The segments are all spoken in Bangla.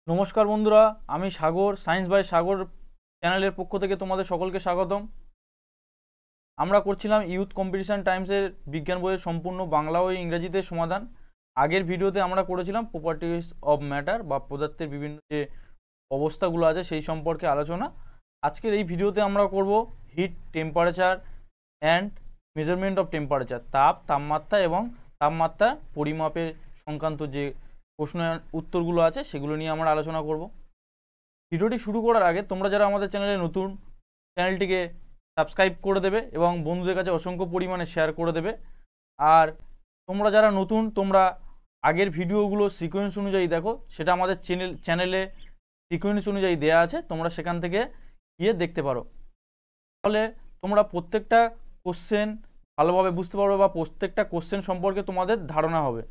নমস্কার বন্ধুরা, আমি সাগর সায়েন্স বাই সাগর চ্যানেলের পক্ষ থেকে তোমাদের সকলকে স্বাগতম। আমরা করছিলাম ইউথ কম্পিটিশন টাইমসের বিজ্ঞান বইয়ের সম্পূর্ণ বাংলা ও ইংরেজিতে সমাধান। আগের ভিডিওতে আমরা করেছিলাম প্রপার্টিজ অফ ম্যাটার বা পদার্থের বিভিন্ন যে অবস্থাগুলো আছে সেই সম্পর্কে আলোচনা। আজকের এই ভিডিওতে আমরা করব heat, temperature and measurement of temperature, তাপমাত্রা এবং তাপমাত্রা পরিমাপের সংক্রান্ত যে প্রশ্ন উত্তরগুলো আছে সেগুলো নিয়ে আমরা আলোচনা করব। ভিডিওটি শুরু করার আগে তোমরা যারা আমাদের চ্যানেলে নতুন, চ্যানেলটিকে সাবস্ক্রাইব করে দেবে এবং বন্ধুদের কাছে অসংখ্য পরিমাণে শেয়ার করে দেবে। আর তোমরা যারা নতুন, তোমরা আগের ভিডিওগুলো সিকোয়েন্স অনুযায়ী দেখো, সেটা আমাদের চ্যানেলে সিকোয়েন্স অনুযায়ী দেয়া আছে, তোমরা সেখান থেকে গিয়ে দেখতে পারো। তাহলে তোমরা প্রত্যেকটা কোশ্চেন ভালোভাবে বুঝতে পারবে বা প্রত্যেকটা কোশ্চেন সম্পর্কে তোমাদের ধারণা হবে।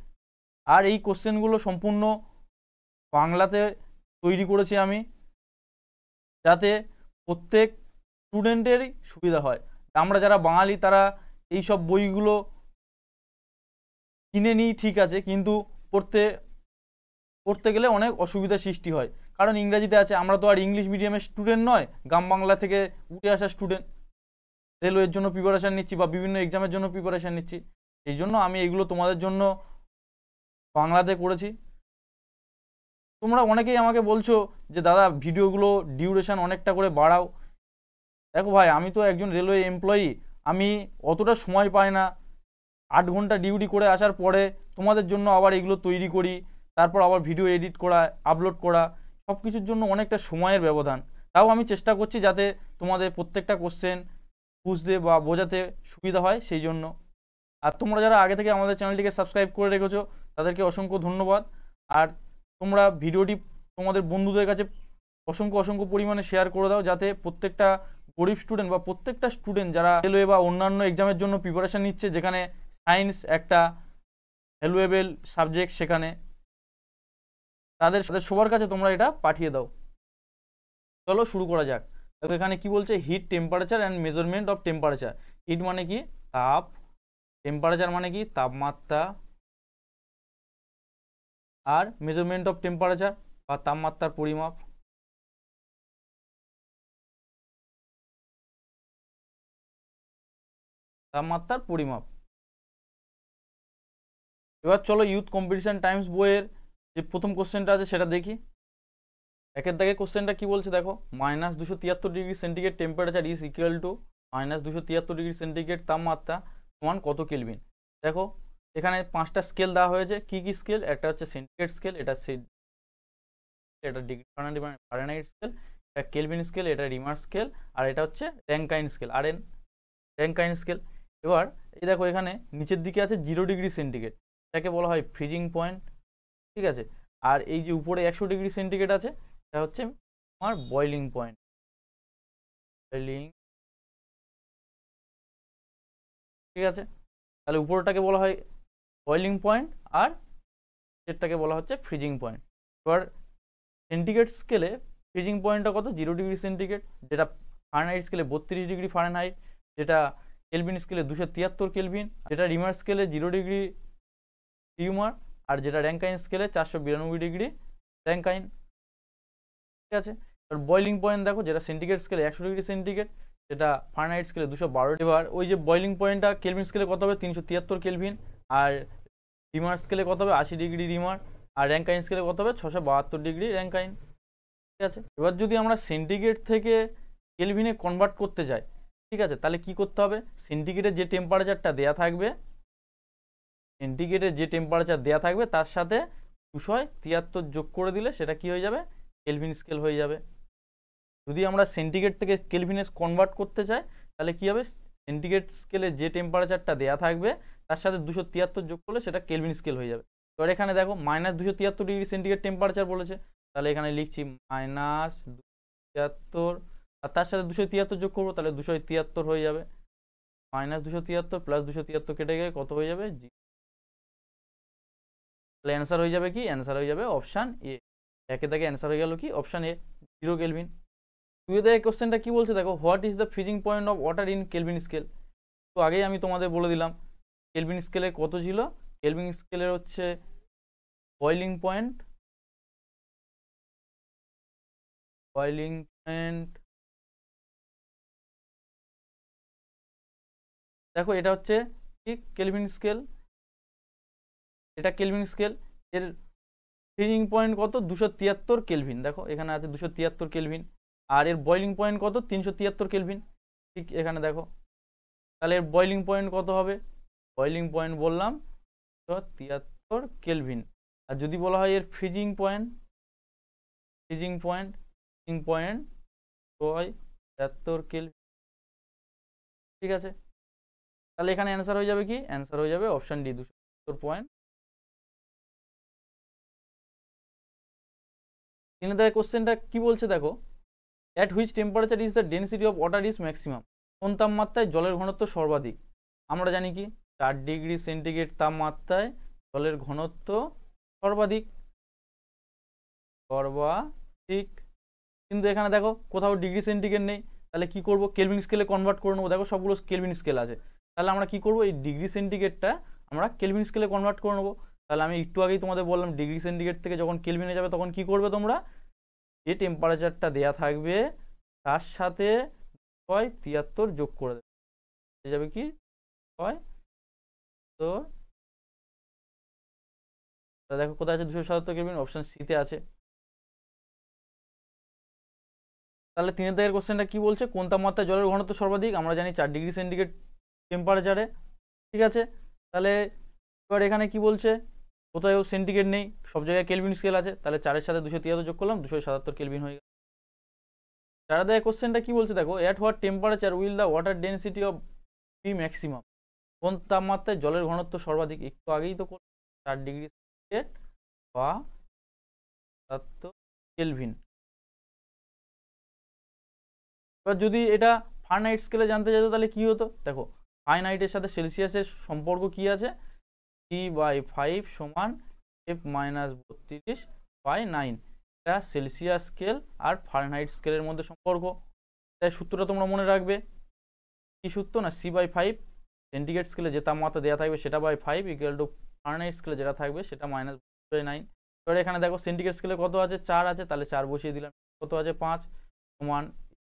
আর এই কোশ্চেনগুলো সম্পূর্ণ বাংলাতে তৈরি করেছি আমি, যাতে প্রত্যেক স্টুডেন্টেরই সুবিধা হয়। আমরা যারা বাঙালি তারা এই সব বইগুলো কিনে নিই, ঠিক আছে, কিন্তু পড়তে পড়তে গেলে অনেক অসুবিধার সৃষ্টি হয়, কারণ ইংরাজিতে আছে। আমরা তো আর ইংলিশ মিডিয়ামের স্টুডেন্ট নয়, গ্রাম বাংলা থেকে উঠে আসা স্টুডেন্ট, রেলওয়ের জন্য প্রিপারেশান নিচ্ছি বা বিভিন্ন এক্সামের জন্য প্রিপারেশান নিচ্ছি। এই জন্য আমি এগুলো তোমাদের জন্য বাংলাতে করেছি। তোমরা অনেকেই আমাকে বলছো যে দাদা ভিডিওগুলো ডিউরেশন অনেকটা করে বাড়াও। দেখো ভাই, আমি তো একজন রেলওয়ে এমপ্লয়ি, আমি অতটা সময় পাই না। 8 ঘন্টা ডিউটি করে আসার পরে তোমাদের জন্য আবার এগুলো তৈরি করি, তারপর আবার ভিডিও এডিট করা, আপলোড করা, সব কিছুর জন্য অনেকটা সময়ের ব্যবধান। তাও আমি চেষ্টা করছি যাতে তোমাদের প্রত্যেকটা কোশ্চেন বুঝতে বা বোঝাতে সুবিধা হয়, সেই জন্য। আর তোমরা যারা আগে থেকে আমাদের চ্যানেলটিকে সাবস্ক্রাইব করে রেখেছো তাদেরকে অসংখ্য ধন্যবাদ। আর তোমরা ভিডিওটি তোমাদের বন্ধুদের কাছে অসংখ্য অসংখ্য পরিমাণে শেয়ার করে দাও, যাতে প্রত্যেকটা গরিব স্টুডেন্ট বা প্রত্যেকটা স্টুডেন্ট যারা রেলওয়ে বা অন্যান্য এক্সামের জন্য প্রিপারেশান নিচ্ছে, যেখানে সায়েন্স একটা ভ্যালুয়েবল সাবজেক্ট, সেখানে তাদের সবার কাছে তোমরা এটা পাঠিয়ে দাও। চলো শুরু করা যাক। দেখো এখানে কি বলছে, heat, temperature and measurement of temperature. Heat মানে কি? তাপ। টেম্পারেচার মানে কি? তাপমাত্রা। আর মেজারমেন্ট অফ টেম্পারেচার বা তাপমাত্রার পরিমাপ। তাপমাত্রার পরিমাপ। এবার চলো ইউথ কম্পিটিশন টাইমস বইয়ের যে প্রথম কোশ্চেনটা আছে সেটা দেখি। একের দাগে কোশ্চেনটা কি বলছে দেখো, -273 degree centigrade temperature is equal to -273 degree centigrade তাপমাত্রা সমান কত কেলভিন। দেখো এখানে 5টা স্কেল দেওয়া হয়েছে। কি কি স্কেল? একটা হচ্ছে সেন্টিগ্রেড স্কেল, এটা ডিগ্রি ফারেনহাইট স্কেল, এটা কেলভিন স্কেল, এটা রিমার স্কেল, আর এটা হচ্ছে র্যাঙ্কাইন স্কেল, র্যাঙ্কাইন স্কেল। এবার এই দেখো এখানে নিচের দিকে আছে 0 ডিগ্রি সেন্টিগ্রেড, এটাকে বলা হয় ফ্রিজিং পয়েন্ট, ঠিক আছে। আর এই যে উপরে 100 ডিগ্রি সেন্টিগ্রেড আছে, এটা হচ্ছে আমার বয়লিং পয়েন্ট, বয়লিং, ঠিক আছে। তাহলে উপরটাকে বলা হয় বয়লিং পয়েন্ট আর নিচেরটাকে বলা হচ্ছে ফ্রিজিং পয়েন্ট। এবার সেন্টিগ্রেড স্কেলে ফ্রিজিং পয়েন্টটা কত? 0 ডিগ্রি সেন্টিগ্রেড, যেটা ফারেনহাইট স্কেলে 32 ডিগ্রি ফারেনহাইট, যেটা কেলভিন স্কেলে 273 কেলভিন, যেটা রিমার স্কেলে 0 ডিগ্রি রিমার, আর যেটা র্যাঙ্কাইন স্কেলে 492 ডিগ্রি র্যাঙ্কাইন, ঠিক আছে। এবার বয়লিং পয়েন্ট দেখো, যেটা সেন্টিগ্রেড স্কেলে 100 ডিগ্রি সেন্টিগ্রেড, যেটা ফারেনহাইট স্কেলে 212। এবার ওই যে বয়লিং পয়েন্টটা কেলভিন স্কেলে কত হবে? 373 কেলভিন, আর রিমার স্কেলে কত হবে? 80 ডিগ্রি রিমার, আর র্যাঙ্কাইন স্কেলে কত হবে? 672 ডিগ্রি র্যাঙ্কাইন, ঠিক আছে। এবার যদি আমরা সেন্টিগ্রেড থেকে কেলভিনে কনভার্ট করতে যাই, ঠিক আছে, তাহলে কি করতে হবে? সেন্টিগ্রেডের যে টেম্পারেচারটা দেয়া থাকবে, সেন্টিগ্রেডের যে টেম্পারেচার দেয়া থাকবে তার সাথে 273 যোগ করে দিলে সেটা কি হয়ে যাবে? কেলভিন স্কেল হয়ে যাবে। যদি আমরা সেন্টিগ্রেড থেকে কেলভিনে কনভার্ট করতে চাই তাহলে কি হবে? সেন্টিগ্রেড স্কেলে যে টেম্পারেচারটা দেয়া থাকবে তার সাথে 273 যোগ করলে সেটা কেলভিন স্কেল হয়ে যাবে। এবার এখানে দেখো -273 ডিগ্রি সেন্টিগ্রেড টেম্পারেচার বলেছে, তাহলে এখানে লিখছি -273, আর তার সাথে 273 যোগ করবো, তাহলে 273 হয়ে যাবে। -273 প্লাস 273 কেটে গিয়ে কত হয়ে যাবে? তাহলে অ্যান্সার হয়ে যাবে কি? অ্যান্সার হয়ে যাবে অপশান এ। একে থেকে অ্যান্সার হয়ে গেল কি? Option A, 0 kelvin. তুই দেখে কোশ্চেনটা কি বলছে দেখো, what is the freezing point of water in kelvin scale. তো আগেই আমি তোমাদের বলে দিলাম কেলভিন স্কেলে কত ছিল। কেলভিন স্কেলের হচ্ছে বয়লিং পয়েন্ট বয়লিং পয়েন্ট, দেখো এটা হচ্ছে কি কেলভিন স্কেল, এটা কেলভিন স্কেল, এর ফ্রিজিং পয়েন্ট কত 273 কেলভিন, দেখো এখানে আছে 273 কেলভিন, আর এর বয়লিং পয়েন্ট কত 373 কেলভিন, ঠিক এখানে দেখো, তাহলে এর বয়লিং পয়েন্ট কত হবে, বয়লিং পয়েন্ট বললাম 73 কেলভিন। আর যদি বলা হয় এর freezing point, freezing point 73 kelvin, ঠিক আছে, তাহলে এখানে অ্যান্সার হয়ে যাবে কি, অ্যান্সার হয়ে যাবে অপশন ডি 270 পয়েন্ট। তিন নম্বরের কোশ্চেনটা কি বলছে দেখো, at which temperature is the density of water is maximum, কোন তাপমাত্রায় জলের ঘনত্ব সর্বাধিক, আমরা জানি কি 4 ডিগ্রি সেন্টিগ্রেড তাপমাত্রায় জলের ঘনত্ব সর্বাধিক, সর্বাধিক, কিন্তু এখানে দেখো কোথাও ডিগ্রি সেন্টিগ্রেড নেই, তাহলে কি করব, কেলভিন স্কেলে কনভার্ট করে নেবো, দেখো সবগুলো কেলভিন স্কেল আছে, তাহলে আমরা কি করব, এই ডিগ্রি সেন্টিগ্রেডটা আমরা কেলভিন স্কেলে কনভার্ট করে নেবো। তাহলে আমি একটু আগেই তোমাদের বললাম ডিগ্রি সেন্টিগ্রেড থেকে যখন কেলভিনে যাবে তখন কি করবে তোমরা, যে টেম্পারেচারটা দেয়া থাকবে তার সাথে 73 যোগ করে দেবে, হয়ে যাবে কি হয় তো, দেখো কোথায় আছে 277 কেলভিন, অপশন সিতে আছে। তাহলে তিনের দাগের কোশ্চেনটা কি বলছে, কোন তাপমাত্রায় জলের ঘনত্ব সর্বাধিক, আমরা জানি 4 ডিগ্রি সেন্টিগ্রেড টেম্পারেচারে, ঠিক আছে, তাহলে এবার এখানে কি বলছে, কোথাও সেন্টিগ্রেড নেই, সব জায়গায় কেলভিন স্কেল আছে, তাহলে 4-এর সাথে 273 যোগ করলাম, 277 কেলভিন হয়ে গেল। চার দাগের কোশ্চেনটা কি বলছে দেখো, at what temperature will the water density of be maximum, কোন তাপমাত্রায় জলের ঘনত্ব সর্বাধিক, একটু আগেই তো 4 ডিগ্রি সেন্টিগ্রেড বা 77 কেলভিন। এবার যদি এটা ফারেনহাইট স্কেলে জানতে চাইতো তাহলে কি হতো, দেখো ফারেনহাইটের সাথে সেলসিয়াসের সম্পর্ক কি আছে, T/5 সমান F-32/9, এটা সেলসিয়াস স্কেল আর ফারেনহাইট স্কেলের মধ্যে সম্পর্ক, তাই সূত্রটা তোমরা মনে রাখবে, কি সূত্র না C/5, সেন্টিগ্রেড স্কেলে যে তাপমাত্রা দেওয়া থাকবে সেটা বাই 5 ইকুয়াল টু ফারেনহাইট স্কেলে যেটা থাকবে সেটা -9। এবার এখানে দেখো সেন্টিগ্রেড স্কেলে কত আছে 4 আছে, তাহলে 4 বসিয়ে দিলাম, কত আছে 5 সমান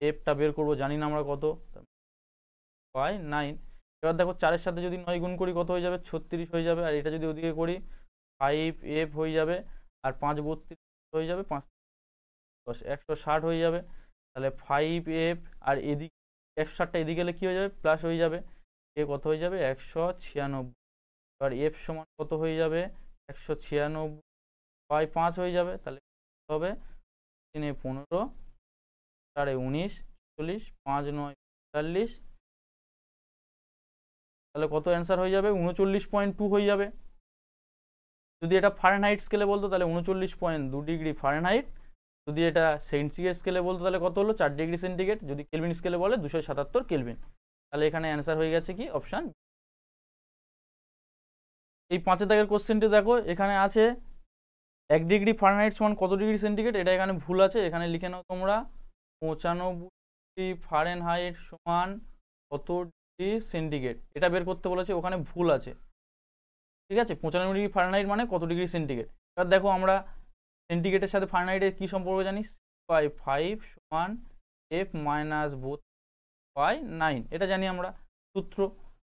এফটা বের করবো জানি না আমরা কত বাই 9। এবার দেখো 4-এর সাথে যদি 9 গুণ করি কত হয়ে যাবে 36 হয়ে যাবে, আর এটা যদি ওদিকে করি 5F হয়ে যাবে, আর 5 32 হয়ে যাবে, 5 10 160 হয়ে যাবে, তাহলে 5F আর এদিকে 160টা এদিকে গেলে কি হয়ে যাবে প্লাস হয়ে যাবে, এ কত হয়ে যাবে 196, এবার এফ সমান কত হয়ে যাবে 196/5 হয়ে যাবে, তাহলে হবে 3 15 4 19 40 5 9 45, তাহলে কত অ্যান্সার হয়ে যাবে 39.2 হয়ে যাবে। যদি এটা ফারেনহাইট স্কেলে বলতো তাহলে 39.2 ডিগ্রি ফারেনহাইট, যদি এটা সেন্টিগ্রেড স্কেলে বলতো তাহলে কত হলো 4 ডিগ্রি সেন্টিগ্রেড, যদি কেলভিন স্কেলে বলে 277 কেলভিন, তাহলে এখানে অ্যান্সার হয়ে গেছে কি অপশান। এই 5 দাগের কোশ্চেনটি দেখো এখানে আছে 1 ডিগ্রি ফারেনহাইট সমান কত ডিগ্রি সেন্টিগ্রেড, এটা এখানে ভুল আছে, এখানে লিখে নাও তোমরা 95 ডিগ্রি ফারেনহাইট সমান কত ডিগ্রি সেন্টিগ্রেড, এটা বের করতে বলেছে, ওখানে ভুল আছে, ঠিক আছে, 95 ডিগ্রি ফারেনহাইট মানে কত ডিগ্রি সেন্টিগ্রেড। এবার দেখো আমরা সেন্টিগ্রেডের সাথে ফারেনহাইটের কি সম্পর্ক জানি, C/5 সমান F-32/9, এটা জানি আমরা সূত্র।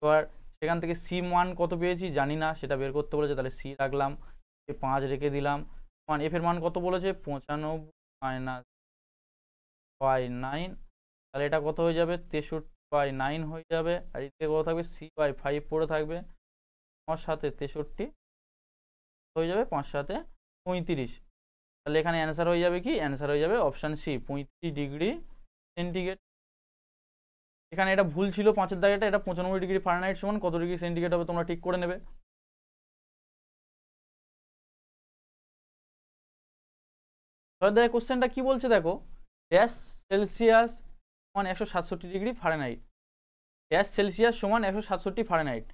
এবার সেখান থেকে সি মান কত পেয়েছি জানি না, সেটা বের করতে বলেছে, তাহলে সি রাখলাম, 5 রেখে দিলাম, মান এফ এর মান কত বলেছে 95 -/9, তাহলে এটা কত হয়ে যাবে 63/9 হয়ে যাবে, আর এদিকে কত থাকবে C/5 পড়ে থাকবে, 5 সাথে 63 হয়ে যাবে, 5 সাথে 35, তাহলে এখানে অ্যান্সার হয়ে যাবে কি, অ্যান্সার হয়ে যাবে অপশান সি 35 ডিগ্রি সেন্টিগ্রেড। এখানে এটা ভুল ছিল 5-এর দাগেটা, এটা 95 ডিগ্রি ফারেনহাইট সমান কত ডিগ্রি সেন্টিগ্রেড হবে তোমরা ঠিক করে নেবে। দাগের কোশ্চেনটা কি বলছে দেখো, ড্যাশ সেলসিয়াস সমান 167 ডিগ্রি ফারেনহাইট, ড্যাশ সেলসিয়াস সমান 167 ফারেনহাইট,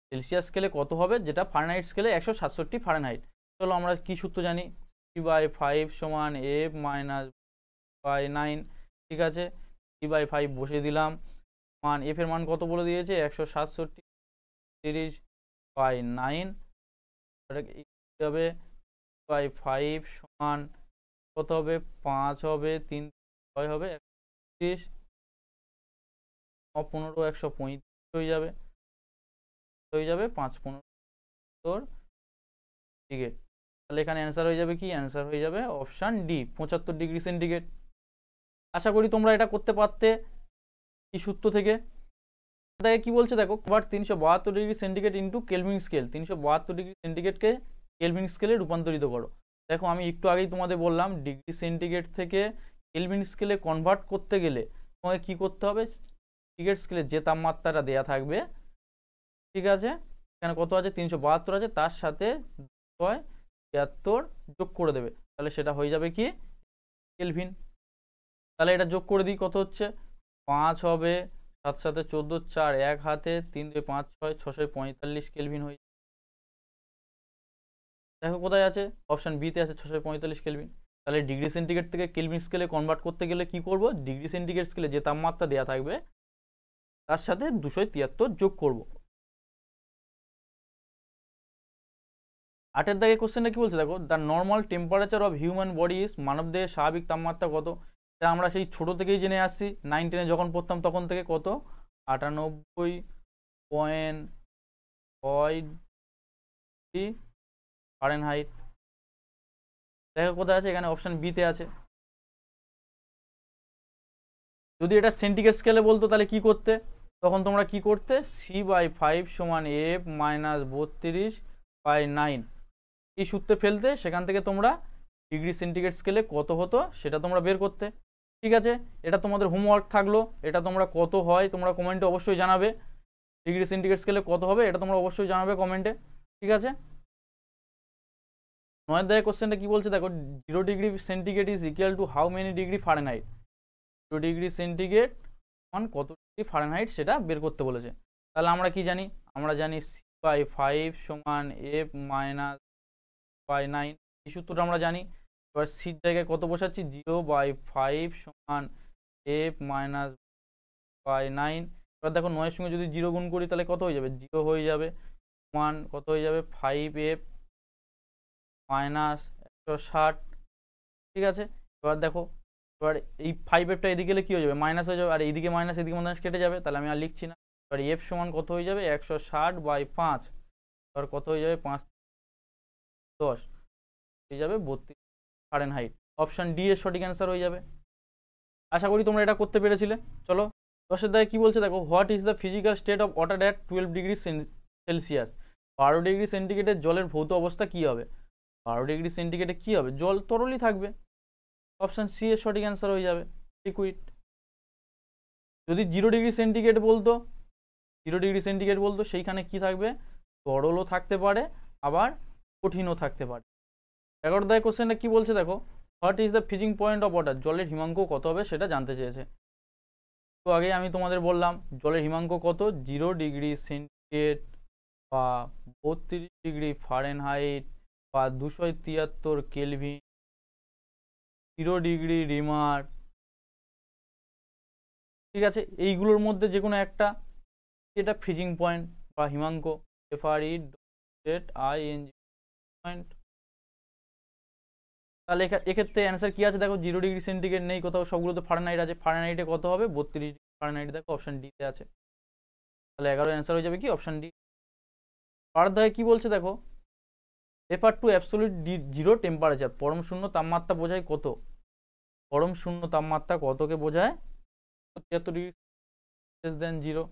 সেলসিয়াস স্কেলে কত হবে যেটা ফারেনহাইট স্কেলে 167 ফারেনহাইট। চলো আমরা কি সূত্র জানি, C/5 সমান F-/9, ঠিক আছে, C/5 বসিয়ে দিলাম, মান এফ এর মান কত বলে দিয়েছে 167 30/9, হবে 5 সমান কত হবে 5 হবে 3 6 হবে 130, 15 135 হয়ে যাবে 5 15 ডিগ্রি। তাহলে এখানে অ্যান্সার হয়ে যাবে কি? অ্যান্সার হয়ে যাবে অপশান ডি 75 ডিগ্রি সেন্টিগ্রেড। আশা করি তোমরা এটা করতে পারতে এই সূত্র থেকে। দেখে কি বলছে দেখো, but 372 degree centigrade into Kelvin scale, 372 degree সেন্টিগ্রেডকে কেলভিন স্কেলে রূপান্তরিত করো। দেখো আমি একটু আগেই তোমাদের বললাম ডিগ্রি সেন্টিগ্রেড থেকে কেলভিন স্কেলে কনভার্ট করতে গেলে তোমাকে কি করতে হবে, সেন্টিগ্রেড স্কেলে যে তাপমাত্রাটা দেয়া থাকবে, ঠিক আছে, এখানে কত আছে 372 আছে, তার সাথে 73 যোগ করে দেবে, তাহলে সেটা হয়ে যাবে কি কেলভিন। তাহলে এটা যোগ করে দিই, কত হচ্ছে 5 হবে, 7 7 14 4 1 হাতে 3 2 5 6 6 45 কেলভিন হয়ে। দেখো কোথায় আছে, অপশান বিতে আছে 645 কেলভিন। তাহলে ডিগ্রি সেন্টিগ্রেড থেকে কেলভিন স্কেলে কনভার্ট করতে গেলে কি করব, ডিগ্রি সেন্টিগ্রেড স্কেলে যে তাপমাত্রা দেওয়া থাকবে তার সাথে 273 যোগ করব। 8 দাগে কোশ্চেনটা কি বলছে দেখো, the normal temperature of human body is, মানবদেহের স্বাভাবিক তাপমাত্রা কত? এটা আমরা সেই ছোট থেকেই জেনে আসছি, 9 10 যখন পড়তাম তখন থেকে, কত 98.6 ফারেনহাইট। দেখো কোথায় আছে, এখানে অপশান বিতে আছে। যদি এটা সেন্টিগ্রেড স্কেলে বলতো তাহলে কি করতে, তখন তোমরা কি করতে, C/5 সমান F মাইনাস 32/9 এই সূত্রে ফেলতে, সেখান থেকে তোমরা ডিগ্রি সেন্টিগ্রেড স্কেলে কত হতো সেটা তোমরা বের করতে। ঠিক আছে, এটা তোমাদের হোমওয়ার্ক থাকলো, এটা তোমরা কত হয় তোমরা কমেন্টে অবশ্যই জানাবে, ডিগ্রি সেন্টিগ্রেড স্কেলে কত হবে এটা তোমরা অবশ্যই জানাবে কমেন্টে। ঠিক আছে, 9 দাগে কোশ্চেনটা কি বলছে দেখো, 0 degree centigrade is equal to how many degree Fahrenheit? 0 degree centigrade সমান কত ডিগ্রি ফারেনহাইট সেটা বের করতে বলেছে। তাহলে আমরা কি জানি, আমরা জানি C/5 সমান F মাইনাস 9, এই সূত্রটা আমরা জানি। এবার সির জায়গায় কত বসাচ্ছি, 0/5 সমান F মাইনাস 9। এবার দেখো 9 এর সঙ্গে যদি 0 গুণ করি তাহলে কত হয়ে যাবে, 0 হয়ে যাবে, সমান কত হয়ে যাবে 5F মাইনাস 160। ঠিক আছে, এবার দেখো, এবার এই 5Fটা এদিকে গেলে কী হয়ে যাবে, মাইনাস হয়ে যাবে, আর এইদিকে মাইনাস এদিকে মাইনাস কেটে যাবে, তাহলে আমি আর লিখছি না। এবার F সমান কত হয়ে যাবে 160/5, এবার কত হয়ে যাবে 5 10 হয়ে যাবে 32 ফারেনহাইট। অপশান ডি এর সঠিক অ্যান্সার হয়ে যাবে। আশা করি তোমরা এটা করতে পেরেছিলে। চলো 10 দাগে কি বলছে দেখো, what is the physical state of water at 12 degree Celsius? 12 degree সেন্টিগ্রেডের জলের ভৌত অবস্থা কি হবে? 12 ডিগ্রি সেন্টিগ্রেডে কি হবে, জল তরলই থাকবে। অপশান সি এর সঠিক অ্যান্সার হয়ে যাবে লিকুইড। যদি 0 ডিগ্রি সেন্টিগ্রেড বলতো, 0 ডিগ্রি সেন্টিগ্রেড বলতো, সেইখানে কি থাকবে, তরলও থাকতে পারে আবার কঠিনও থাকতে পারে। 11 দাগে কোশ্চেনটা কি বলছে দেখো, what is the freezing point of water? জলের হিমাঙ্ক কত হবে সেটা জানতে চেয়েছে। তো আগে আমি তোমাদের বললাম জলের হিমাঙ্ক কত, 0 ডিগ্রি সেন্টিগ্রেড বা 32 ডিগ্রি ফারেনহাইট বা 273 কেলভিন, 0 ডিগ্রি রিমার। ঠিক আছে, এইগুলোর মধ্যে যে কোনো একটা, এটা ফ্রিজিং পয়েন্ট বা হিমাঙ্ক, FREZING পয়েন্ট। তাহলে এক্ষেত্রে অ্যান্সার কি আছে দেখো, 0 ডিগ্রি সেন্টিগ্রেড নেই কোথাও, সবগুলোতে ফারেনহাইট আছে। ফারেনহাইটে কত হবে, 32 ডিগ্রি ফারেনহাইট, দেখো অপশান ডিতে আছে। তাহলে 11 অ্যান্সার হয়ে যাবে কি অপশান ডি। পারদায় কি বলছে দেখো, refer to absolute zero temperature, পরম শূন্য তাপমাত্রা বোঝায় কত? পরম শূন্য তাপমাত্রা কতকে বোঝায়, 73 ডিগ্রি লেস দেন 0,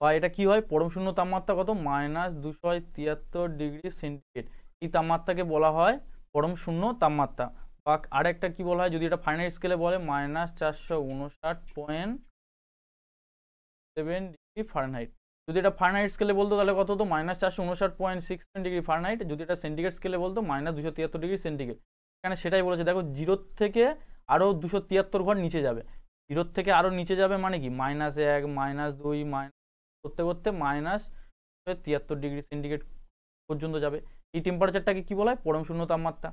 বা এটা কি হয়, পরম শূন্য তাপমাত্রা কত, -273 ডিগ্রি সেন্টিগ্রেড। এই তাপমাত্রাকে বলা হয় পরম শূন্য তাপমাত্রা। বা আরেকটা কি বলা হয়, যদি এটা ফারেনহাইট স্কেলে বলে, -459.7 ডিগ্রি ফারেনহাইট। যদি এটা ফারেনহাইট স্কেলে বলতো তাহলে কত হতো, -459.67 ডিগ্রি ফারেনহাইট। যদি এটা সেন্টিগ্রেড স্কেলে বলতো, -273 ডিগ্রি সেন্টিগ্রেড। এখানে সেটাই বলেছে দেখো, 0 থেকে আরও 273 ঘর নিচে যাবে। 0 থেকে আরও নিচে যাবে মানে কি, -1 -2 মাইনাস করতে করতে -73 ডিগ্রি সেন্টিগ্রেড পর্যন্ত যাবে। এই টেম্পারেচারটাকে কি বলা হয়, পরম শূন্য তাপমাত্রা।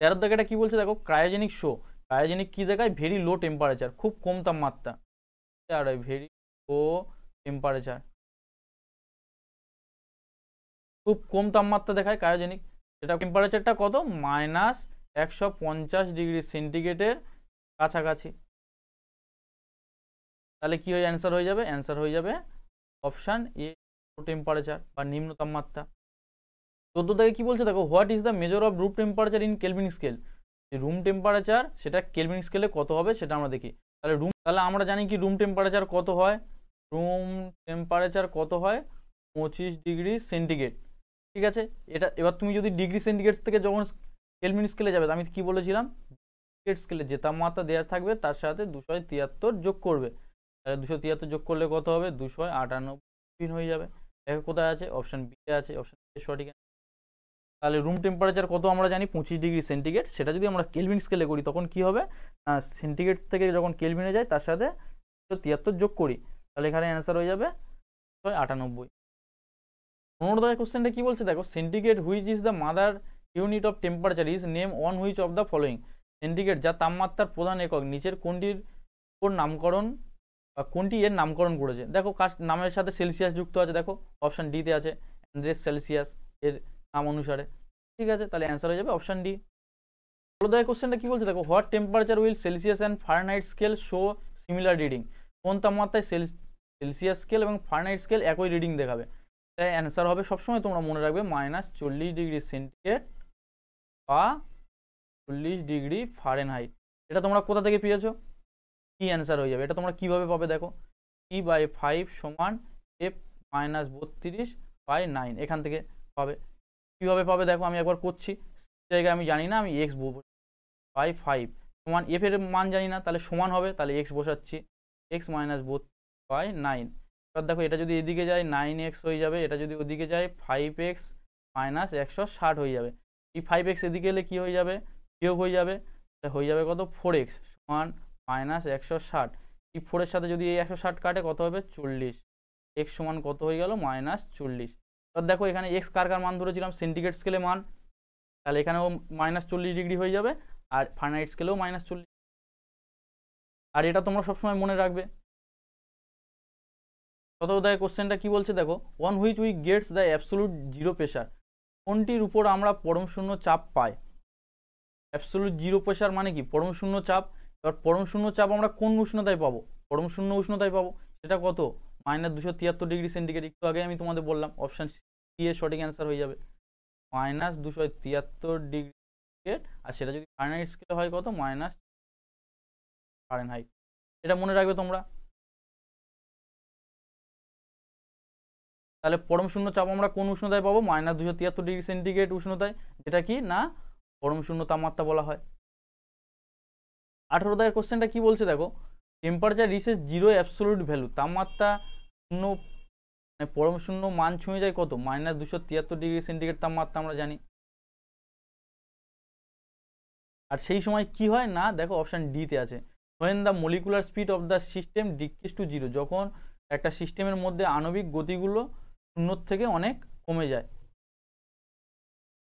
13 দাগে এটা কি বলছে দেখো, ক্রায়োজেনিক শো। ক্রায়োজেনিক কি দেখায়, ভেরি লো টেম্পারেচার, খুব কম তাপমাত্রা, আর ভেরি লো টেম্পারেচার, খুব কম তাপমাত্রা দেখায় ক্রায়োজেনিক। সেটা টেম্পারেচারটা কত, 150°C কাছাকাছি। তাহলে কি হয় অ্যান্সার হয়ে যাবে? অ্যান্সার হয়ে যাবে অপশান এ, টেম্পারেচার বা নিম্ন তাপমাত্রা। 14 থেকে কি বলছে দেখো, what is the measure of room temperature in kelvin scale. Room temperature সেটা কেলভিন স্কেলে কত হবে সেটা আমরা দেখি। তাহলে আমরা জানি কি রুম টেম্পারেচার কত হয়। রুম টেম্পারেচার কত হয়? 25°C। ঠিক আছে, এটা এবার তুমি যদি ডিগ্রি সেন্টিগ্রেড থেকে যখন কেলভিন স্কেলে যাবে, আমি কি বলেছিলাম, স্কেলে যে তাপমাত্রা দেওয়া থাকবে তার সাথে 273 যোগ করবে। তাহলে 273 যোগ করলে কত হবে? 298 হয়ে যাবে। দেখো কোথায় আছে? অপশান বি আছে, অপশান বি সঠিক। তাহলে রুম টেম্পারেচার কত আমরা জানি 25°C। সেটা যদি আমরা কেলভিন স্কেলে করি তখন কি হবে? সেন্টিগ্রেড থেকে যখন কেলভিনে যায় তার সাথে 273 যোগ করি, তাহলে এখানে অ্যান্সার হয়ে যাবে 98। 15 কোশ্চেনটা কি বলছে দেখো, centigrade which is the mother unit of temperature is name on which of the following. Centigrade যা তাপমাত্রার প্রধান একক, নিচের কোনটির উপর নামকরণ বা কোনটি এর নামকরণ করেছে। দেখো নামের সাথে সেলসিয়াস যুক্ত আছে, দেখো অপশান ডিতে আছে অ্যান্ড্রেস সেলসিয়াস এর নাম অনুসারে। ঠিক আছে, তাহলে অ্যান্সার হয়ে যাবে অপশান ডি। 16 কোশ্চেনটা কি বলছে দেখো, what temperature will Celsius and Fahrenheit scale show similar reading. কোন তাপমাত্রায় সেলসিয়াস স্কেল এবং ফারেনহাইট স্কেল একই রিডিং দেখাবে। তাই অ্যান্সার হবে সবসময় তোমরা মনে রাখবে -40°C বা 40°F। এটা তোমরা কোথা থেকে পেয়েছো? কি অ্যান্সার হয়ে যাবে? এটা তোমরা কিভাবে পাবে দেখো, P/5 সমান F -32/9 এখান থেকে পাবে। কিভাবে পাবে দেখো, আমি একবার করছি। জায়গায় আমি জানি না, আমি এক্স বাই 5 সমান এফ এর মান জানি না, তাহলে সমান হবে, তাহলে এক্স বসাচ্ছি, এক্স -32/9। এবার দেখো এটা যদি এদিকে যায় 9x হয়ে যাবে, এটা যদি ওদিকে যায় 5x -160 হয়ে যাবে। এই 5x এদিকে এলে কি হয়ে যাবে? বিয়োগ হয়ে যাবে, হয়ে যাবে কত? 4x সমান -160। এই 4 এর সাথে যদি এই 160 কাটে কত হবে? 40। x সমান কত হয়ে গেল? -40। এবার দেখো এখানে এক্স কার কার মান ধরেছিলাম? সেন্টিগ্রেড স্কেলে মান, তাহলে এখানেও -40° হয়ে যাবে, আর ফারেনহাইট স্কেলেও -40। আর এটা তোমরা সবসময় মনে রাখবে। 17 কোশ্চেনটা কি বলছে দেখো, on which we gets the absolute zero pressure. কোনটির উপর আমরা পরম শূন্য চাপ পাই? অ্যাবসোলুট জিরো প্রেশার মানে কি? পরম শূন্য চাপ। এবার পরম শূন্য চাপ আমরা কোন উষ্ণতায় পাবো? পরম শূন্য উষ্ণতায় পাবো। সেটা কত? -273°C। একটু আগে আমি তোমাদের বললাম, অপশান সি এর সঠিক অ্যান্সার হয়ে যাবে -273°। আর সেটা যদি ফারেনহাইট স্কেলে হয় কত? ফারেনহাইট। এটা মনে রাখবে তোমরা। তাহলে পরম শূন্য চাপ আমরা কোন উষ্ণতায় পাবো? -273°C উষ্ণতায়, যেটা কি না পরম শূন্য তাপমাত্রা বলা হয়। 18 কোশ্চেনটা কি বলছে দেখো, temperature reaches zero absolute value. তাপমাত্রা শূন্য মানে পরম শূন্য মান ছুঁয়ে যায় কত? -273°C তাপমাত্রা আমরা জানি। আর সেই সময় কি হয় না, দেখো অপশান ডিতে আছে, when the molecular speed of the system decreases to 0। যখন একটা সিস্টেমের মধ্যে আণবিক গতিগুলো শূন্যর থেকে অনেক কমে যায়।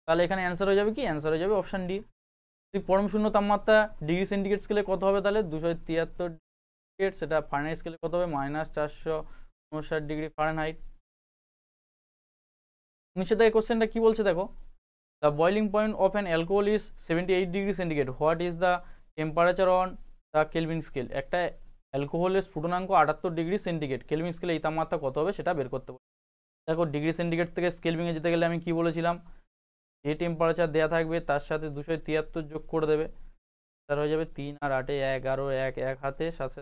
তাহলে এখানে অ্যান্সার হয়ে যাবে কি? অ্যান্সার হয়ে যাবে অপশান ডি। যদি পরম শূন্য তাপমাত্রা ডিগ্রি সেন্টিগ্রেড স্কেলে কত হবে? তাহলে 273°। সেটা ফারেনহাইট স্কেলে কত হবে? -459°F। 19 কোশ্চেনটা কি বলছে দেখো, the boiling point of an alcohol is 78°C। What is the temperature on the kelvin scale. একটা অ্যালকোহলের স্ফুটনাঙ্ক 78°C, কেলভিন স্কেলে এই তাপমাত্রা কত হবে সেটা বের করতে পারবে। দেখো ডিগ্রি সেন্টিগ্রেড থেকে কেলভিনে যেতে গেলে আমি কি বলেছিলাম, যে টেম্পারেচার দেওয়া থাকবে তার সাথে 273 যোগ করে দেবে, তার হয়ে যাবে 3 আর 8 11, এক হাতে সাথে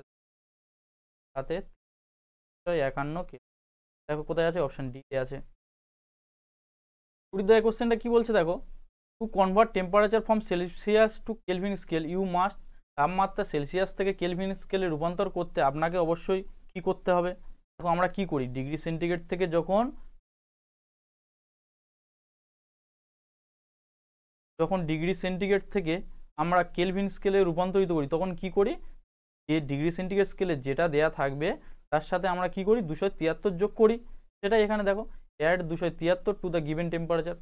51 কে। দেখো কোথায় আছে? অপশান ডিতে আছে। 20 কোশ্চেনটা কি বলছে দেখো, to convert temperature from Celsius to kelvin scale you must. তাপমাত্রা সেলসিয়াস থেকে কেলভিন স্কেলে রূপান্তর করতে আপনাকে অবশ্যই কি করতে হবে? দেখো আমরা কি করি, ডিগ্রি সেন্টিগ্রেড থেকে যখন ডিগ্রি সেন্টিগ্রেড থেকে আমরা কেলভিন স্কেলে রূপান্তরিত করি তখন কি করি, যে ডিগ্রি সেন্টিগ্রেড স্কেলে যেটা দেয়া থাকবে তার সাথে আমরা কি করি? 273 যোগ করি। সেটাই এখানে দেখো, add 273 to the given temperature.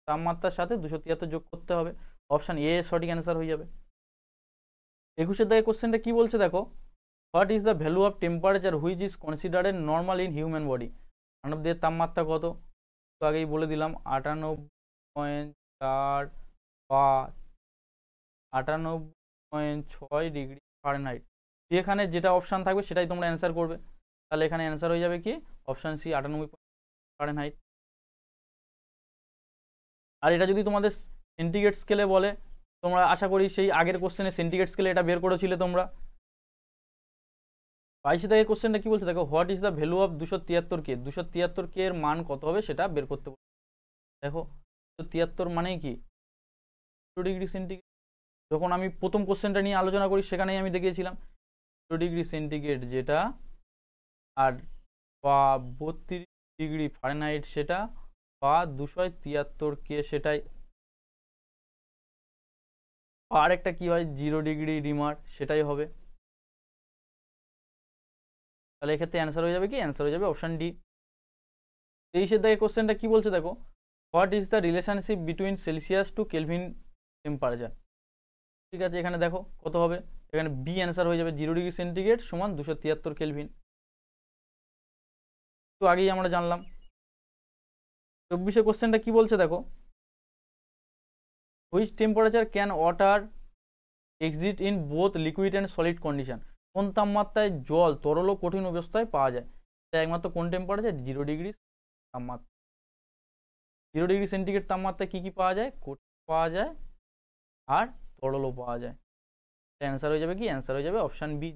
তাপমাত্রার সাথে 273 যোগ করতে হবে। অপশান এ সঠিক অ্যান্সার হয়ে যাবে। 21 কোশ্চেনটা কি বলছে দেখো, what is the value of temperature which is considered normal in human body. মানবদের তাপমাত্রা কত? তো আগেই বলে দিলাম 98.4 বা 98.6 ডিগ্রি ফারেনহাইট। যেখানে যেটা অপশান থাকবে সেটাই তোমরা অ্যান্সার করবে। তাহলে এখানে অ্যান্সার হয়ে যাবে কি অপশান সি 98 ফারেনহাইট। আর এটা যদি তোমাদের সেন্টিগ্রেড স্কেলে বলে, তোমরা আশা করি সেই আগের কোশ্চেনে সেন্টিগ্রেড স্কেলে এটা বের করেছিলে তোমরা। 22 থেকে কোশ্চেনটা কি বলছে দেখো, what is the value of 273K, 273K এর মান কত হবে সেটা বের করতে বলছে। দেখো 273 মানেই কি 0 ডিগ্রি সেন্টিগ্রেড। যখন আমি প্রথম কোশ্চেনটা নিয়ে আলোচনা করি সেখানেই আমি দেখিয়েছিলাম 0 ডিগ্রি সেন্টিগ্রেড যেটা, আর বা 32 ডিগ্রি ফারেনহাইট সেটা, বা 273K সেটাই। আর একটা কি হয় 0 ডিগ্রি রিমার সেটাই হবে। তাহলে এক্ষেত্রে অ্যান্সার হয়ে যাবে কি, অ্যান্সার হয়ে যাবে অপশান ডি। 23 থেকে কোশ্চেনটা কি বলছে দেখো, what is the relationship between Celsius to kelvin temperature. ঠিক আছে, এখানে দেখো কত হবে, এখানে বি অ্যান্সার হয়ে যাবে 0 ডিগ্রি সেন্টিগ্রেড সমান 273 কেলভিন। তো আগেই আমরা জানলাম। 24 কোশ্চেনটা কি বলছে দেখো, which temperature can water exist in both liquid and solid condition. কোন তাপমাত্রায় জল তরল ও কঠিন অবস্থায় পাওয়া যায়। তাই একমাত্র কোন টেম্পারেচার 0 ডিগ্রি তাপমাত্রা। 0 ডিগ্রি সেন্টিগ্রেড তাপমাত্রায় কী কী পাওয়া যায়, কঠিন পাওয়া যায় আর তরলও পাওয়া যায়। অ্যান্সার হয়ে যাবে কি, অ্যান্সার হয়ে যাবে অপশান বি।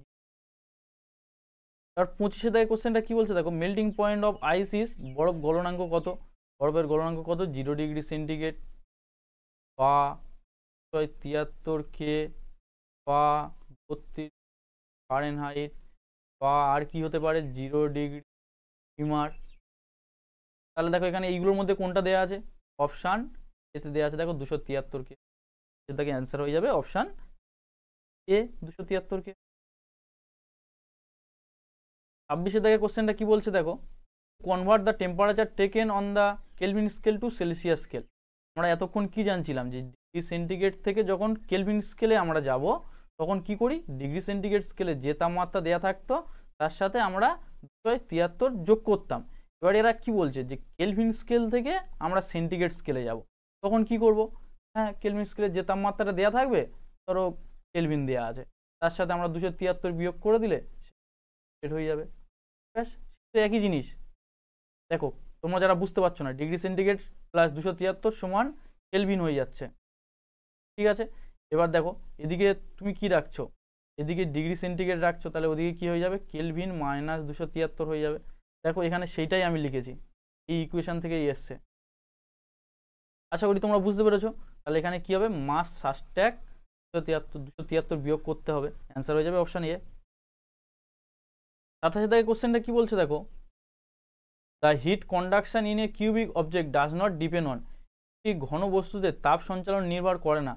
আর 25 থেকে কোশ্চেনটা কি বলছে দেখো, melting point of ice is, বরফ গলনাঙ্ক কত, বরফের গলনাঙ্ক কত 0 ডিগ্রি সেন্টিগ্রেড, বা 73K, বা 32 ফারেনহাইট, বা আর কি হতে পারে 0 ডিগ্রি হিমার। তাহলে দেখো এখানে এইগুলোর মধ্যে কোনটা দেওয়া আছে, অপশান এতে দেওয়া আছে দেখো 273K, যেটাকে অ্যান্সার হয়ে যাবে অপশান এ 273K। 26 থেকে কোশ্চেনটা কি বলছে দেখো, convert the temperature taken on the kelvin scale to Celsius scale. আমরা এতক্ষণ কি জানছিলাম যে ডিগ্রি সেন্টিগ্রেড থেকে যখন কেলভিন স্কেলে আমরা যাব তখন কি করি, ডিগ্রি সেন্টিগ্রেড স্কেলে যে তাপমাত্রা দেওয়া থাকতো তার সাথে আমরা 273 যোগ করতাম। এবার এরা কি বলছে যে কেলভিন স্কেল থেকে আমরা সেন্টিগ্রেড স্কেলে যাব, তখন কি করব, হ্যাঁ কেলভিন স্কেলে যে তাপমাত্রাটা দেওয়া থাকবে ধরো কেলভিন দেওয়া আছে, তার সাথে আমরা 273 বিয়োগ করে দিলে সেট হয়ে যাবে। ব্যাস, একই জিনিস। দেখো তোমরা যারা বুঝতে পারছো না, ডিগ্রি সেন্টিগ্রেড প্লাস 273 সমান কেলভিন হয়ে যাচ্ছে। ঠিক আছে, এবার দেখো এদিকে তুমি কি রাখছো, এদিকে ডিগ্রি সেন্টিগ্রেড রাখছো, তাহলে ওদিকে কি হয়ে যাবে কেলভিন মাইনাস 273 হয়ে যাবে। দেখো এখানে সেইটাই আমি লিখেছি, এই ইকুয়েশন থেকেই এসছে। আশা করি তোমরা বুঝতে পেরেছো। তাহলে এখানে কি হবে, মাস সাবট্রাক্ট 273 বিয়োগ করতে হবে, অ্যান্সার হয়ে যাবে অপশান এ। 27 থেকে কোশ্চেনটা কি বলছে দেখো, the heat conduction in a cubic object does not depend on. এই ঘন বস্তুতে তাপ সঞ্চালন নির্ভর করে না,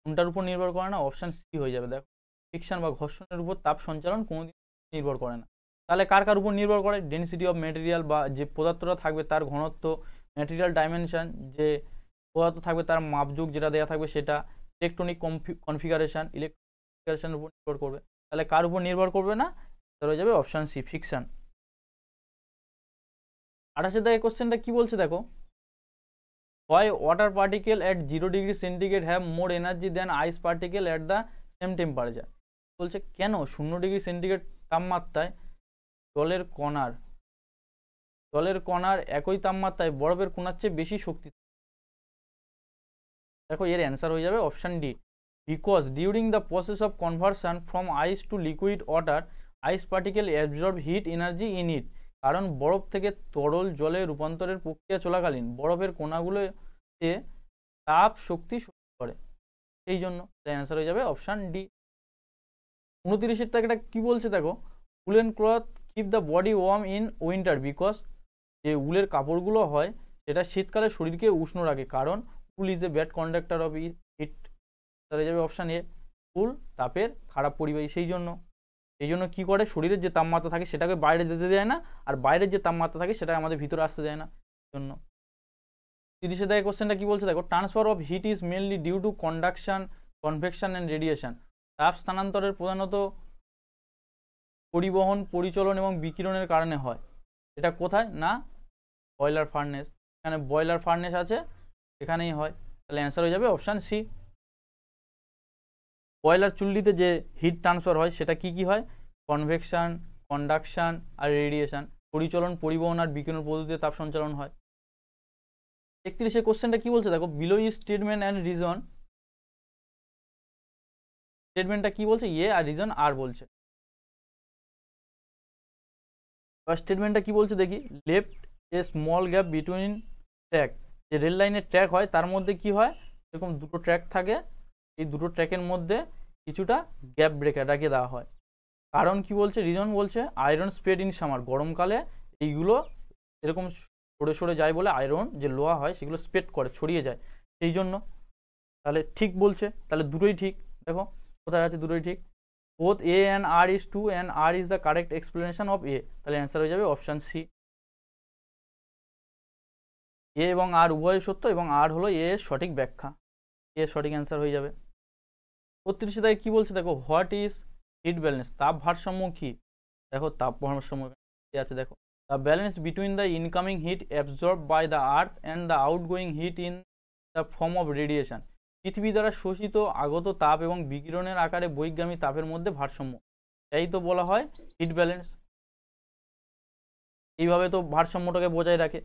কোনটার উপর নির্ভর করে না, অপশান সি হয়ে যাবে। দেখো ফ্রিকশন বা ঘর্ষণের উপর তাপ সঞ্চালন কোনোদিন নির্ভর করে না। তাহলে কার কার উপর নির্ভর করে, ডেনসিটি অফ মেটেরিয়াল বা যে পদার্থটা থাকবে তার ঘনত্ব, ম্যাটেরিয়াল ডাইমেনশন যে পদার্থ থাকবে তার মাপযোগ যেটা দেওয়া থাকবে সেটা, ইলেকট্রনিক কনফিগারেশন ইলেকট্রনিকের উপর নির্ভর করবে। তাহলে কার উপর নির্ভর করবে না, তাহলে হয়ে যাবে অপশান সি ফ্রিকশন। 28 থেকে কোশ্চেনটা কি বলছে দেখো, হয় water particle at 0 degree centigrade have more energy than ice particle at the same temperature. বলছে কেন 0 ডিগ্রি সেন্টিগ্রেড তাপমাত্রায় জলের কণার একই তাপমাত্রায় বরফের কণার চেয়ে বেশি শক্তি। দেখো এর অ্যান্সার হয়ে যাবে option D, because during the process of conversion from ice to liquid water ice particle absorb heat energy in it. কারণ বরফ থেকে তরল জলে রূপান্তরের প্রক্রিয়া চলাকালীন বরফের কণাগুলোতে তাপ শক্তি শোষণ করে, সেই জন্য অ্যান্সার হয়ে যাবে অপশান ডি। 29 টাকাটা কি বলছে দেখো, woollen cloth keep the body warm in winter because. যে উলের কাপড়গুলো হয় সেটা শীতকালে শরীরকে উষ্ণ রাখে, কারণ wool is a bad conductor of heat. তাহলে যাবে অপশান এ, উল তাপের খারাপ পরিবাহী, সেই জন্য কি করে শরীরের যে তাপমাত্রা থাকে সেটাকে বাইরে যেতে দেয় না, আর বাইরের যে তাপমাত্রা থাকে সেটা আমাদের ভিতরে আসতে দেয় না জন্য। 30 থেকে কোশ্চেনটা কি বলছে দেখো, transfer of heat is mainly due to conduction convection and radiation. তাপ স্থানান্তরের প্রধানত পরিবহন পরিচলন এবং বিকিরণের কারণে হয়। এটা কোথায় না, বয়লার ফার্নেস, এখানে বয়লার ফার্নেস আছে এখানেই হয়। তাহলে অ্যান্সার হয়ে যাবে অপশান সি। কয়লার চুল্লিতে যে হিট ট্রান্সফার হয় সেটা কি কি হয়? কনভেকশন, কন্ডাকশন আর রেডিয়েশন। পরিচলন, পরিবহন আর বিকিরণ পদ্ধতিতে তাপ সঞ্চালন হয়। 31 কোশ্চেনটা কি বলছে দেখো, below is statement and reason. স্টেটমেন্টটা কি বলছে? এ আর রিজন আর বলছে। এবার স্টেটমেন্টটা কি বলছে দেখি, left a small gap between track. যে রেল লাইনের ট্র্যাক হয় তার মধ্যে কি হয়, এরকম দুটো ট্র্যাক থাকে, এই দুটো ট্র্যাকের মধ্যে কিছুটা গ্যাপ ব্রেকার রাখিয়ে দেওয়া হয়। কারণ কি বলছে? রিজন বলছে আয়রন স্প্রেড ইন সামার। গরমকালে এইগুলো এরকম সরে সরে যায় বলে আয়রন যে লোহা হয় সেগুলো স্প্রেড করে, ছড়িয়ে যায়, সেই জন্য। তাহলে ঠিক বলছে, তাহলে দুটোই ঠিক। দেখো কোথায় আছে, দুটোই ঠিক। both a and r is true and r is the correct explanation of a, তাহলে অ্যান্সার হয়ে যাবে অপশান সি। এ এবং আর উভয় সত্য এবং আর হলো এ এর সঠিক ব্যাখ্যা, এ সঠিক অ্যান্সার হয়ে যাবে। 32 দাগে কি বলছে দেখো, হোয়াট ইজ হিট ব্যালেন্স। তাপ ভারসাম্য কি? দেখো তাপ ভারসাম্য আছে, দেখো the balance between the incoming heat absorb by the earth and the outgoing heat in the form of radiation. পৃথিবী দ্বারা শোষিত আগত তাপ এবং বিকিরণের আকারে বহির্গামী তাপের মধ্যে ভারসাম্য, এই তো বলা হয় হিট ব্যালেন্স। এইভাবে তো ভারসাম্যটাকে বজায় রাখে।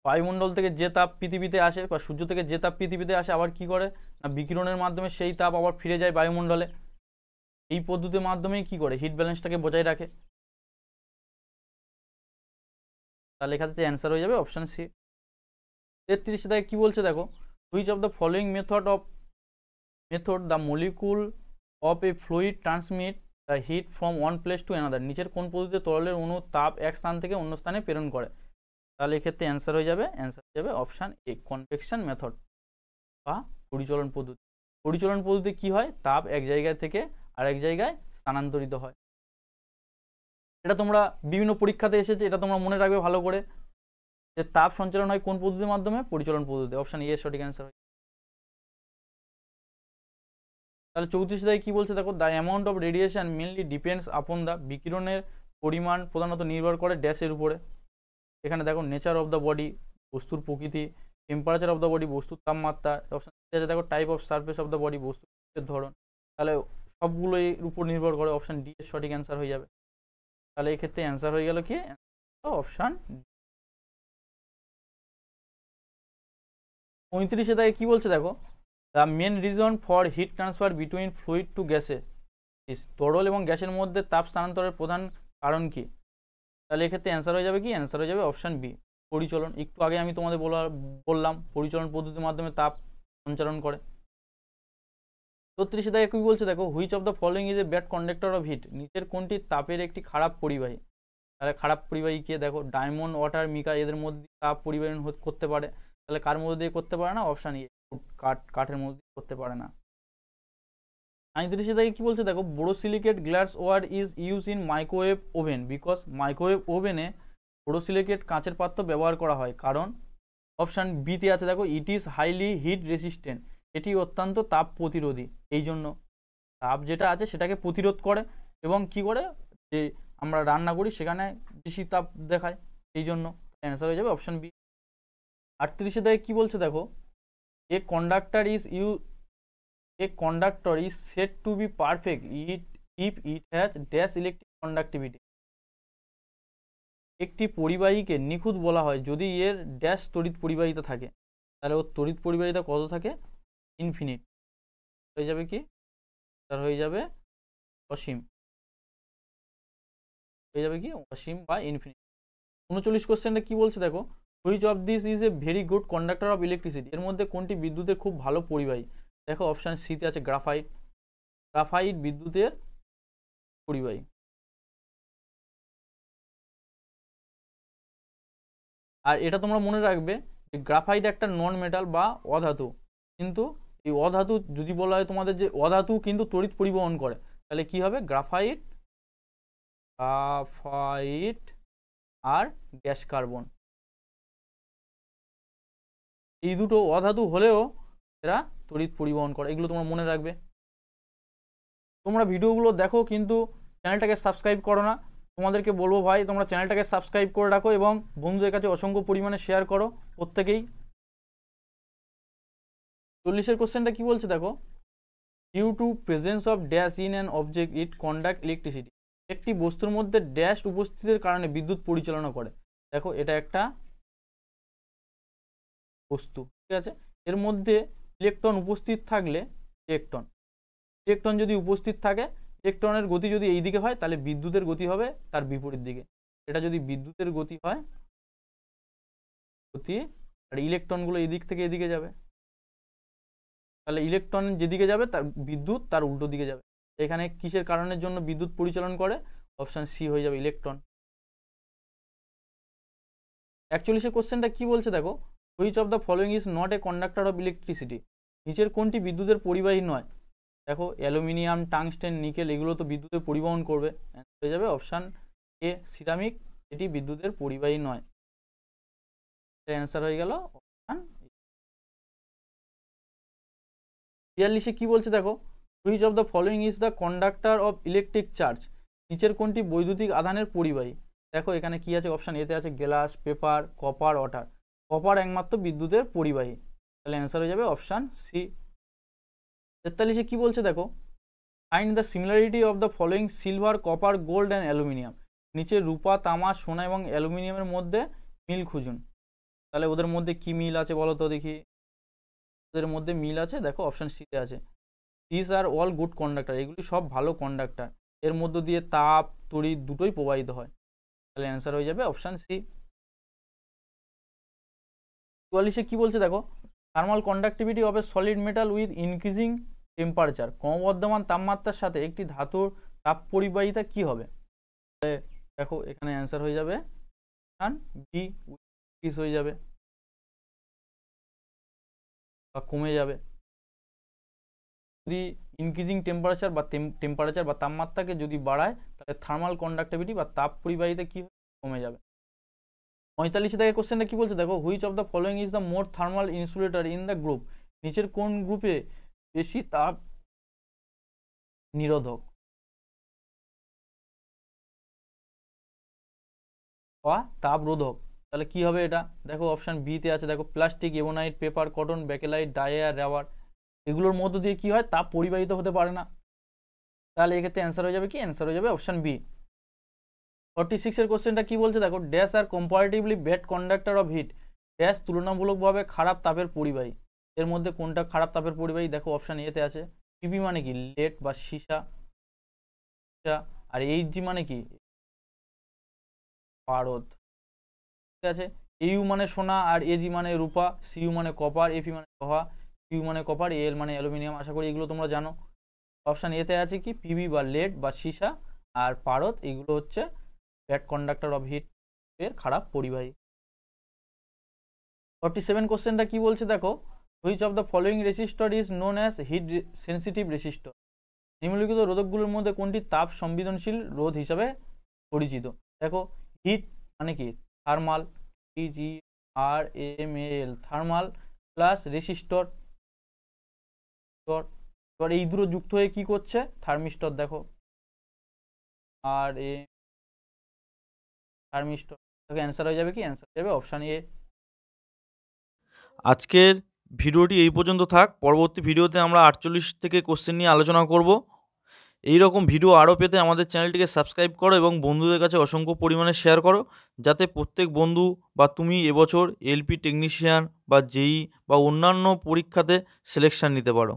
বায়ুমণ্ডল থেকে যে তাপ পৃথিবীতে আসে বা সূর্য থেকে যে তাপ পৃথিবীতে আসে আবার কি করে না, বিকিরণের মাধ্যমে সেই তাপ আবার ফিরে যায় বায়ুমণ্ডলে। এই পদ্ধতির মাধ্যমেই কি করে, হিট ব্যালেন্সটাকে বজায় রাখে। তাহলে এখানে অ্যান্সার হয়ে যাবে অপশান সি। 33 দাগে কি বলছে দেখো, which of the following method the molecule of a fluid transmit the heat from one place to another. নিচের কোন পদ্ধতিতে তরলের অণু তাপ এক স্থান থেকে অন্য স্থানে প্রেরণ করে? তাহলে এক্ষেত্রে অ্যান্সার হয়ে যাবে অপশান এ, কনভেকশন মেথড বা পরিচলন পদ্ধতি। পরিচলন পদ্ধতি কি হয়, তাপ এক জায়গা থেকে আরেক জায়গায় স্থানান্তরিত হয়। এটা তোমরা বিভিন্ন পরীক্ষাতে এসেছে, এটা তোমরা মনে রাখবে ভালো করে, যে তাপ সঞ্চালন হয় কোন পদ্ধতির মাধ্যমে? পরিচলন পদ্ধতি। অপশান এ সঠিক অ্যান্সার হয়। তাহলে 34 দাগে কি বলছে দেখো, the amount of radiation mainly depends upon the. বিকিরণের পরিমাণ প্রধানত নির্ভর করে ড্যাশের উপরে। এখানে দেখো নেচার অফ দ্য বডি, বস্তুর প্রকৃতি। টেম্পারেচার অফ দ্য বডি, বস্তুর তাপমাত্রা। অপশান আছে দেখো type of surface of the body, বস্তুর ধরন। তাহলে সবগুলো এর উপর নির্ভর করে। অপশান ডি এর সঠিক অ্যান্সার হয়ে যাবে। তাহলে এক্ষেত্রে অ্যান্সার হয়ে গেল কি, অপশান। 35 দাগে কি বলছে দেখো, the main reason for heat transfer between fluid to গ্যাসে। তরল এবং গ্যাসের মধ্যে তাপ স্থানান্তরের প্রধান কারণ কি? তাহলে এক্ষেত্রে অ্যান্সার হয়ে যাবে কি, অ্যান্সার হয়ে যাবে অপশান বি, পরিচলন। একটু আগে আমি তোমাদের বললাম পরিচলন পদ্ধতির মাধ্যমে তাপ সঞ্চালন করে। 36 দাগে কি বলছে দেখো, which of the following is a bad conductor of hit. নিচের কোনটি তাপের একটি খারাপ পরিবাহী? তাহলে খারাপ পরিবাহী কে? দেখো ডায়মন্ড, ওয়াটার, মিকা, এদের মধ্যে তাপ পরিবহন করতে পারে। তাহলে কার মধ্যে দিয়ে করতে পারে না? অপশান এ, কাঠের মধ্যে করতে পারে না। 39 দাগে কি বলছে দেখো, borosilicate glass ware is use in microwave oven because. Microwave ওভেনে বোরোসিলিকেট কাঁচের পাত্র ব্যবহার করা হয় কারণ। অপশান বিতে আছে দেখো, it is highly heat resistant. এটি অত্যন্ত তাপ প্রতিরোধী, এই জন্য তাপ যেটা আছে সেটাকে প্রতিরোধ করে এবং কি করে, যে আমরা রান্না করি সেখানে বেশি তাপ দেখায়, এই জন্য অ্যান্সার হয়ে যাবে অপশান বি। 38 দাগে কি বলছে দেখো, a conductor is said to be perfect if it has dash electric conductivity। একটি পরিবাহীকে নিখুঁত বলা হয় যদি এর ড্যাশ তড়িৎ পরিবাহিতা থাকে। তাহলে ওর তড়িৎ পরিবাহিতা কত থাকে? ইনফিনিট। হয়ে যাবে কি, তার হয়ে যাবে অসীম, হয়ে যাবে কি অসীম বা ইনফিনিট। 39 কোশ্চেনটা কি বলছে দেখো, which of this is a very good conductor of electricity. এর মধ্যে কোনটি বিদ্যুতের খুব ভালো পরিবাহী? দেখো অপশান সিতে আছে গ্রাফাইট। গ্রাফাইট বিদ্যুতের পরিবাহী। আর এটা তোমরা মনে রাখবে যে গ্রাফাইট একটা নন মেটাল বা অধাতু, কিন্তু এই অধাতু যদি বলা হয় তোমাদের যে অধাতু কিন্তু তড়িৎ পরিবহন করে, তাহলে কি হবে? গ্রাফাইট আর গ্যাস কার্বন, এই দুটো অধাতু হলেও এরা তড়িৎ পরিবহন করে, এগুলো তোমরা মনে রাখবে। তোমরা ভিডিওগুলো দেখো কিন্তু চ্যানেলটাকে সাবস্ক্রাইব করো না। তোমাদেরকে বলবো ভাই, তোমরা চ্যানেলটাকে সাবস্ক্রাইব করে রাখো এবং বন্ধুদের কাছে অসংখ্য পরিমাণে শেয়ার করো প্রত্যেকেই। 40 কোশ্চেনটা কি বলছে দেখো, due to presence of dash in an object it conduct electricity. একটি বস্তুর মধ্যে ড্যাশ উপস্থিতির কারণে বিদ্যুৎ পরিচালনা করে। দেখো এটা একটা বস্তু, ঠিক আছে, এর মধ্যে ইলেকট্রন উপস্থিত থাকলে ইলেকট্রন যদি উপস্থিত থাকে, ইলেকট্রনের গতি যদি এই দিকে হয় তাহলে বিদ্যুতের গতি হবে তার বিপরীত দিকে। এটা যদি বিদ্যুতের গতি হয় আর ইলেকট্রনগুলো এদিক থেকে এদিকে যাবে, তাহলে ইলেকট্রন যেদিকে যাবে তার বিদ্যুৎ তার উল্টো দিকে যাবে। এখানে কিসের কারণের জন্য বিদ্যুৎ পরিচালন করে? অপশন সি হয়ে যাবে, ইলেকট্রন। 41 কোশ্চেনটা কি বলছে দেখো, which of the following is not a conductor of electricity. নিচের কোনটি বিদ্যুতের পরিবাহী নয়? দেখো অ্যালুমিনিয়াম, টাংস্টেন, নিকেল এগুলো তো বিদ্যুতের পরিবহন করবে, হয়ে যাবে অপশান এ সিরামিক, এটি বিদ্যুতের পরিবাহী নয়। অ্যান্সার হয়ে গেল অপশান। 42 কি বলছে দেখো, which of the following is the conductor of electric charge. নিচের কোনটি বৈদ্যুতিক আধানের পরিবাহী? দেখো এখানে কি আছে, অপশান এতে আছে glass, paper, copper, water. Copper একমাত্র বিদ্যুতের পরিবাহী, তাহলে অ্যান্সার হয়ে যাবে অপশান সি। 43 কি বলছে দেখো, find the similarity of the following silver, copper, gold and aluminium. নিচে রূপা, তামা, সোনা এবং অ্যালুমিনিয়ামের মধ্যে মিল খুঁজুন। তাহলে ওদের মধ্যে কি মিল আছে বলো তো দেখি। ওদের মধ্যে মিল আছে, দেখো অপশান সিতে আছে, this are all good conductor, এগুলি সব ভালো কন্ডাক্টর, এর মধ্য দিয়ে তাপ, তড়িৎ দুটোই প্রবাহিত হয়। তাহলে অ্যান্সার হয়ে যাবে অপশান সি। 44 কি বলছে দেখো, thermal conductivity of A solid metal with increasing temperature. ক্রমবর্ধমান তাপমাত্রার সাথে একটি ধাতুর তাপ পরিবাহিতা কি হবে? দেখো এখানে অ্যান্সার হয়ে যাবে বি, ইনক্রিজ হয়ে যাবে বা কমে যাবে। যদি ইনক্রিজিং টেম্পারেচার বা তাপমাত্রাকে যদি বাড়ায় তাহলে থার্মাল কন্ডাক্টিভিটি বা তাপ পরিবাহিতা কি কমে যাবে। 45 থেকে কোশ্চেনটা কি বলছে দেখো, which of the following is the more thermal insulator in the group. নিচের কোন গ্রুপে বেশি তাপ নিরোধক বা তাপ রোধক? তাহলে কি হবে এটা? দেখো অপশান বিতে আছে, দেখো plastic, এবোনাইট, paper, cotton, Bakelite, die আর রাবার। এগুলোর মধ্য দিয়ে কি হয়, তাপ পরিবাহিত হতে পারে না। তাহলে এক্ষেত্রে অ্যান্সার হয়ে যাবে কি? অ্যান্সার হয়ে যাবে অপশান বি। 46 কোশ্চেনটা কি বলছে দেখো, dash are comparatively bad conductor of heat. Dash তুলনামূলকভাবে খারাপ তাপের পরিবাহী। এর মধ্যে কোনটা খারাপ তাপের পরিবাহী? দেখো অপশান এতে আছে পিপি মানে কি লেড বা সীসা, আর এইচজি মানে কি পারদ, ঠিক আছে। ইউ মানে সোনা, আর এজি মানে রূপা, সিইউ মানে কপার, এফি মানে লোহা, কিউ মানে কপার, এল মানে অ্যালুমিনিয়াম। আশা করি এগুলো তোমরা জানো। অপশান এতে আছে কি পিবি বা লেড বা সীসা, আর পারদ এগুলো হচ্ছে ব্যাড কন্ডাক্টর অফ হিট এর খারাপ পরিবাহী। 47 কোশ্চেনটা কি বলছে দেখো, which of the following resistor is known as heat sensitive resistor. নিম্নলিখিত রোধকগুলোর মধ্যে কোনটি তাপ সংবেদনশীল রোধ হিসাবে পরিচিত? দেখো হিট মানে কি thermal, TGRMAL, thermal plus resistor, এবার এই দুটো যুক্ত হয়ে কি করছে থার্মিস্টর। দেখো আর এ থার্মিস্টর, অ্যান্সার হয়ে যাবে কি? অ্যান্সার হয়ে যাবে অপশান এ। আজকের ভিডিওটি এই পর্যন্ত থাক। পরবর্তী ভিডিওতে আমরা 48 থেকে কোশ্চেন নিয়ে আলোচনা করব। এই রকম ভিডিও আরও পেতে আমাদের চ্যানেলটিকে সাবস্ক্রাইব করো এবং বন্ধুদের কাছে অসংখ্য পরিমাণে শেয়ার করো, যাতে প্রত্যেক বন্ধু বা তুমি এবছর এলপি টেকনিশিয়ান বা জেই বা অন্যান্য পরীক্ষাতে সিলেকশান নিতে পারো।